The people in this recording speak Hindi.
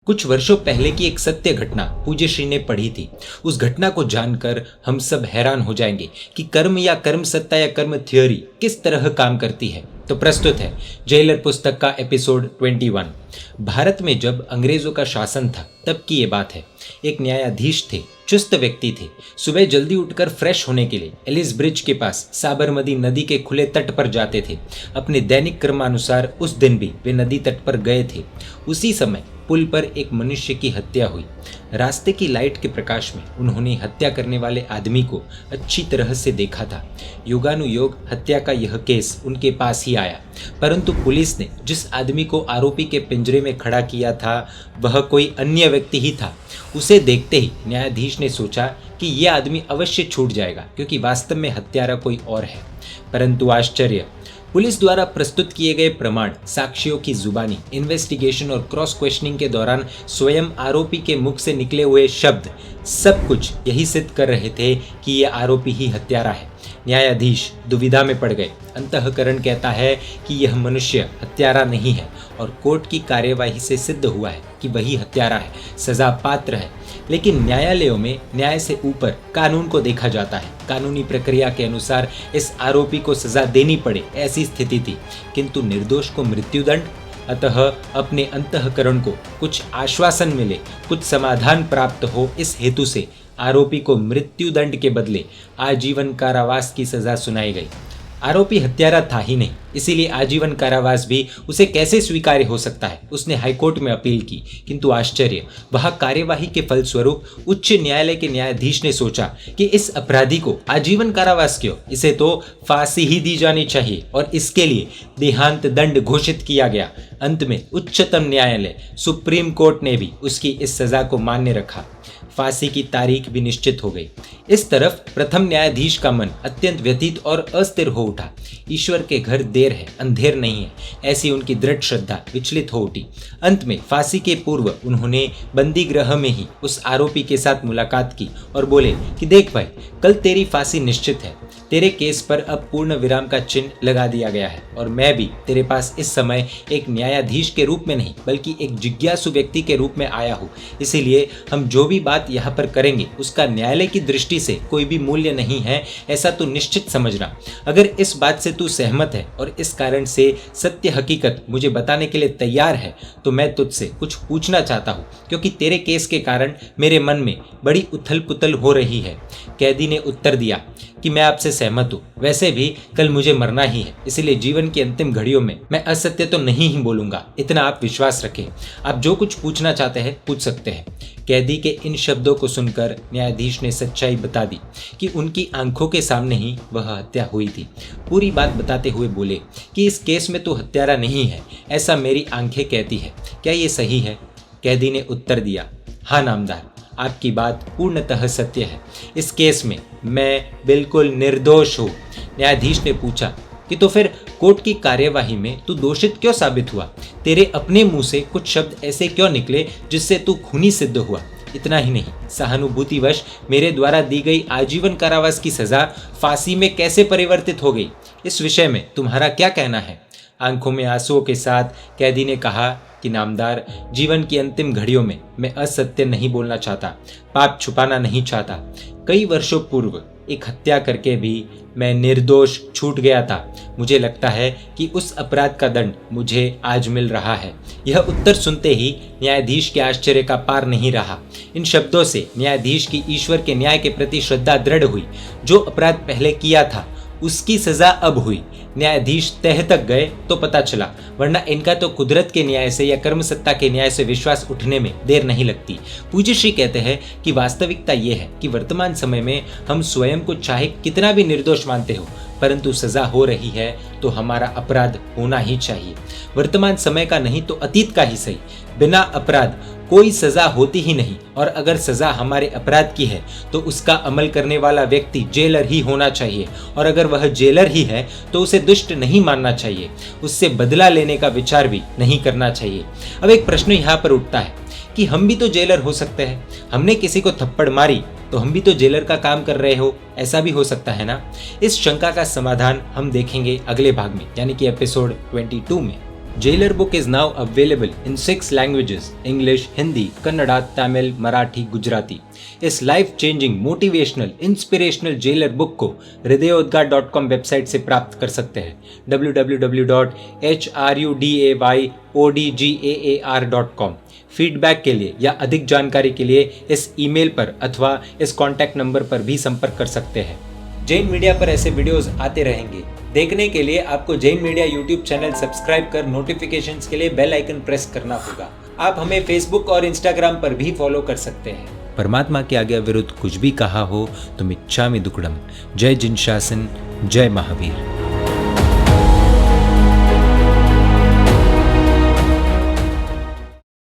कुछ वर्षों पहले की एक सत्य घटना पूज्यश्री ने पढ़ी थी। उस घटना को जानकर हम सब हैरान हो जाएंगे कि कर्म या कर्म सत्ता या कर्म थ्योरी किस तरह काम करती है। तो प्रस्तुत है जेलर पुस्तक का एपिसोड 21। भारत में जब अंग्रेजों का शासन था तब की ये बात है। एक न्यायाधीश थे, चुस्त व्यक्ति थे। सुबह जल्दी उठकर फ्रेश होने के लिए एलिस ब्रिज के पास साबरमती नदी के खुले तट पर जाते थे। अपने दैनिक क्रमानुसार उस दिन भी वे नदी तट पर गए थे। उसी समय पुल पर एक मनुष्य की हत्या हुई। रास्ते की लाइट के प्रकाश में उन्होंने हत्या करने वाले आदमी को अच्छी तरह से देखा था। योगानुयोग हत्या का यह केस उनके पास ही आया, परंतु पुलिस ने जिस आदमी को आरोपी के पिंजरे में खड़ा किया था वह कोई अन्य व्यक्ति ही था। उसे देखते ही न्यायाधीश ने सोचा कि यह आदमी अवश्य छूट जाएगा, क्योंकि वास्तव में हत्यारा कोई और है। परंतु आश्चर्य, पुलिस द्वारा प्रस्तुत किए गए प्रमाण, साक्ष्यों की जुबानी, इन्वेस्टिगेशन और क्रॉस क्वेश्चनिंग के दौरान स्वयं आरोपी के मुख से निकले हुए शब्द सब कुछ यही सिद्ध कर रहे थे कि यह आरोपी ही हत्यारा है। न्यायाधीश दुविधा में पड़ गए। अंतःकरण कहता है कि यह मनुष्य हत्यारा नहीं है और कोर्ट की कार्यवाही से सिद्ध हुआ है कि वही हत्यारा है, सजा पात्र है। लेकिन न्यायालयों में न्याय से ऊपर कानून को देखा जाता है। कानूनी प्रक्रिया के अनुसार इस आरोपी को सजा देनी पड़े, ऐसी स्थिति थी, किंतु निर्दोष को मृत्युदंड। अतः अपने अंतःकरण को कुछ आश्वासन मिले, कुछ समाधान प्राप्त हो, इस हेतु से आरोपी को मृत्युदंड के बदले आजीवन कारावास की सजा सुनाई गई। आरोपी हत्यारा था ही नहीं, इसीलिए आजीवन कारावास भी उसे कैसे स्वीकार्य हो सकता है। उसने हाईकोर्ट में अपील की, किंतु आश्चर्य, वहां कार्यवाही के फलस्वरूप उच्च न्यायालय के न्यायाधीश ने सोचा कि इस अपराधी को आजीवन कारावास क्यों, इसे तो फांसी ही दी जानी चाहिए और इसके लिए देहांत दंड घोषित किया गया। अंत में उच्चतम न्यायालय सुप्रीम कोर्ट ने भी उसकी इस सजा को मान्य रखा। फांसी की तारीख भी निश्चित हो गई। इस तरफ प्रथम न्यायाधीश का मन अत्यंत व्यथित और अस्थिर हो उठा। ईश्वर के घर देर है, अंधेर नहीं है, ऐसी उनकी दृढ़ श्रद्धा विचलित हो उठी। अंत में फांसी के पूर्व उन्होंने बंदी गृह में ही उस आरोपी के साथ मुलाकात की और बोले कि देख भाई, कल तेरी फांसी निश्चित है। तेरे केस पर अब पूर्ण विराम का चिन्ह लगा दिया गया है और मैं भी तेरे पास इस समय एक न्यायाधीश के रूप में नहीं बल्कि एक जिज्ञासु व्यक्ति के रूप में आया हूँ। इसीलिए हम जो भी बात यहाँ पर करेंगे उसका न्यायालय की दृष्टि से कोई भी मूल्य नहीं है, ऐसा तू निश्चित समझना। अगर इस बात से तू सहमत है और इस कारण से सत्य हकीकत मुझे बताने के लिए तैयार है तो मैं तुझसे कुछ पूछना चाहता हूँ, क्योंकि तेरे केस के कारण मेरे मन में बड़ी उथल पुथल हो रही है। कैदी ने उत्तर दिया कि मैं आपसे सहमत हूँ। वैसे भी कल मुझे मरना ही है, इसलिए जीवन की अंतिम घड़ियों में मैं असत्य तो नहीं ही बोलूंगा, इतना आप विश्वास रखें। आप जो कुछ पूछना चाहते हैं पूछ सकते हैं। कैदी के इन शब्दों को सुनकर न्यायाधीश ने सच्चाई बता दी कि उनकी आंखों के सामने ही वह हत्या हुई थी। पूरी बात बताते हुए बोले कि इस केस में तो हत्यारा नहीं है, ऐसा मेरी आंखें कहती है। क्या ये सही है? कैदी ने उत्तर दिया, हाँ नामदार, आपकी बात पूर्णतः सत्य है। इस केस में मैं बिल्कुल निर्दोष हूँ। न्यायाधीश ने पूछा कि तो फिर कोर्ट की कार्यवाही में तू दोषित क्यों साबित हुआ? तेरे अपने मुंह से कुछ शब्द ऐसे क्यों निकले जिससे तू खूनी सिद्ध हुआ? इतना ही नहीं, सहानुभूतिवश मेरे द्वारा दी गई आजीवन कारावास की सजा फांसी में कैसे परिवर्तित हो गई? इस विषय में तुम्हारा क्या कहना है? आंखों में आंसुओं के साथ कैदी ने कहा कि नामदार, जीवन की अंतिम घड़ियों में मैं असत्य नहीं बोलना चाहता, पाप छुपाना नहीं चाहता। कई वर्षों पूर्व एक हत्या करके भी मैं निर्दोष छूट गया था। मुझे लगता है कि उस अपराध का दंड मुझे आज मिल रहा है। यह उत्तर सुनते ही न्यायाधीश के आश्चर्य का पार नहीं रहा। इन शब्दों से न्यायाधीश की ईश्वर के न्याय के प्रति श्रद्धा दृढ़ हुई। जो अपराध पहले किया था उसकी सजा अब हुई। न्यायाधीश तह तक गए तो पता चला, वरना इनका तो कुदरत के न्याय से या कर्मसत्ता के न्याय से विश्वास उठने में देर नहीं लगती। पूज्यश्री कहते हैं कि वास्तविकता यह है कि वर्तमान समय में हम स्वयं को चाहे कितना भी निर्दोष मानते हो, परंतु सजा हो रही है तो हमारा अपराध होना ही चाहिए। वर्तमान समय का नहीं तो अतीत का ही सही, बिना अपराध कोई सजा होती ही नहीं। और अगर सजा हमारे अपराध की है तो उसका अमल करने वाला व्यक्ति जेलर ही होना चाहिए, और अगर वह जेलर ही है तो उसे दुष्ट नहीं मानना चाहिए, उससे बदला लेने का विचार भी नहीं करना चाहिए। अब एक प्रश्न यहाँ पर उठता है कि हम भी तो जेलर हो सकते हैं। हमने किसी को थप्पड़ मारी तो हम भी तो जेलर का काम कर रहे हो, ऐसा भी हो सकता है ना? इस शंका का समाधान हम देखेंगे अगले भाग में, यानी कि एपिसोड 22 में। Jailer book is now available in 6 languages: English, Hindi, Kannada, Tamil, Marathi, Gujarati. इस life changing motivational inspirational jailer book को hridayodgar.com वेबसाइट से प्राप्त कर सकते हैं www.hrudayodgar.com। फीडबैक के लिए या अधिक जानकारी के लिए इस ईमेल पर अथवा इस कॉन्टैक्ट नंबर पर भी संपर्क कर सकते हैं। जैन मीडिया पर ऐसे वीडियोस आते रहेंगे। देखने के लिए आपको Jain media YouTube channel subscribe कर नोटिफिकेशंस के लिए बेल आइकन प्रेस करना होगा। आप हमें फेसबुक और इंस्टाग्राम पर भी फॉलो कर सकते हैं। परमात्मा के आज्ञा विरुद्ध कुछ भी कहा हो तो मिच्छामि दुक्कडम। जय जिन शासन, जय महावीर।